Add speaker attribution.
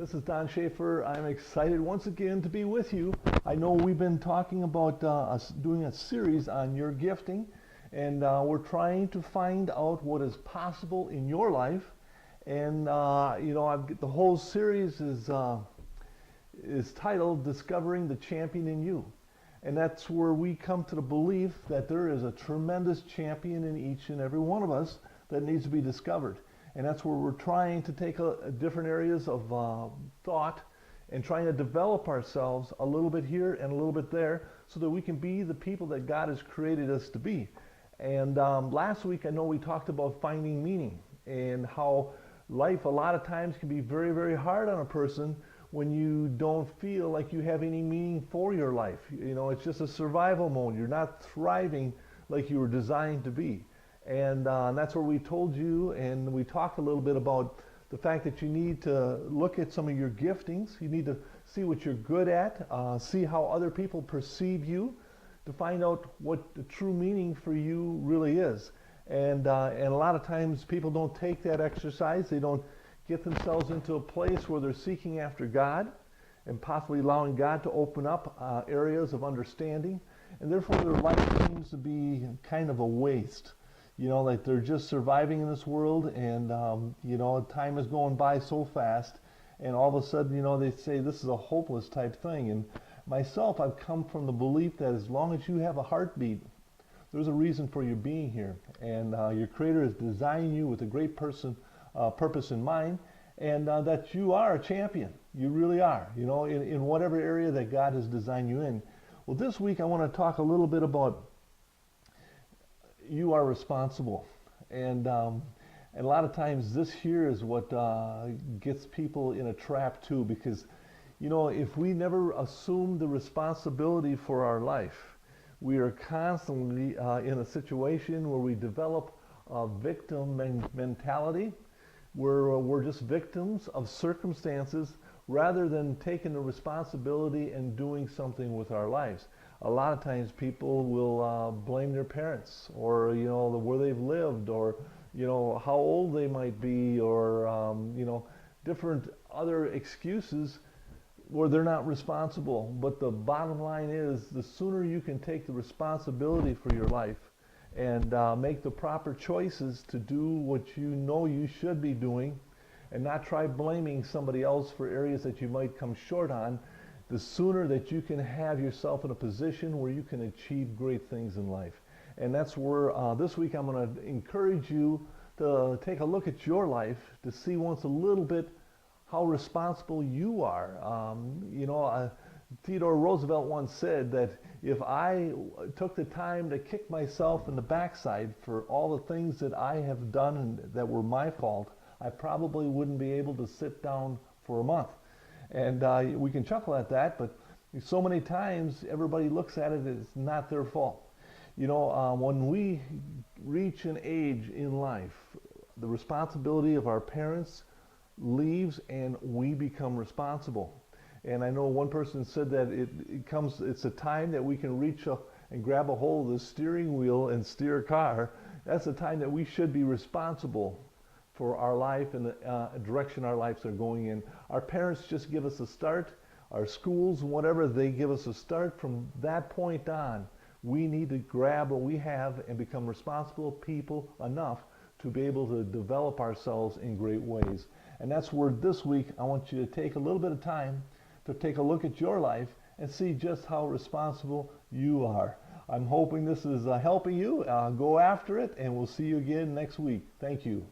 Speaker 1: This is Don Schaefer. I'm excited once again to be with you. I know we've been talking about us doing a series on your gifting, and we're trying to find out what is possible in your life. And the whole series is titled "Discovering the Champion in You," and that's where we come to the belief that there is a tremendous champion in each and every one of us that needs to be discovered. And that's where we're trying to take different areas of thought and trying to develop ourselves a little bit here and a little bit there so that we can be the people that God has created us to be. And last week I know we talked about finding meaning and how life a lot of times can be very, very hard on a person when you don't feel like you have any meaning for your life. You know, it's just a survival mode. You're not thriving like you were designed to be. And that's where we told you, and we talked a little bit about the fact that you need to look at some of your giftings. You need to see what you're good at, see how other people perceive you, to find out what the true meaning for you really is. And a lot of times people don't take that exercise. They don't get themselves into a place where they're seeking after God and possibly allowing God to open up areas of understanding. And therefore their life seems to be kind of a waste. You know, like they're just surviving in this world, and time is going by so fast, and all of a sudden, they say this is a hopeless type thing. And myself, I've come from the belief that as long as you have a heartbeat, there's a reason for your being here, and your Creator has designed you with a great purpose in mind, and that you are a champion. You really are, in whatever area that God has designed you in. Well, this week I want to talk a little bit about you are responsible, and a lot of times this here is what gets people in a trap too, because if we never assume the responsibility for our life, we are constantly in a situation where we develop a victim mentality, where we're just victims of circumstances rather than taking the responsibility and doing something with our lives. A lot of times people will blame their parents, or where they've lived, or how old they might be, or different other excuses where they're not responsible. But the bottom line is, the sooner you can take the responsibility for your life and make the proper choices to do what you should be doing, and not try blaming somebody else for areas that you might come short on, the sooner that you can have yourself in a position where you can achieve great things in life. And that's where this week I'm going to encourage you to take a look at your life to see once a little bit how responsible you are. Theodore Roosevelt once said that if I took the time to kick myself in the backside for all the things that I have done and that were my fault, I probably wouldn't be able to sit down for a month. And we can chuckle at that, but so many times everybody looks at it as not their fault. When we reach an age in life, the responsibility of our parents leaves and we become responsible. And I know one person said that it's a time that we can reach up and grab a hold of the steering wheel and steer a car. That's the time that we should be responsible for our life and the direction our lives are going in. Our parents just give us a start. Our schools, whatever, they give us a start. From that point on, we need to grab what we have and become responsible people enough to be able to develop ourselves in great ways. And that's where this week I want you to take a little bit of time to take a look at your life and see just how responsible you are. I'm hoping this is helping you. Go after it, and we'll see you again next week. Thank you.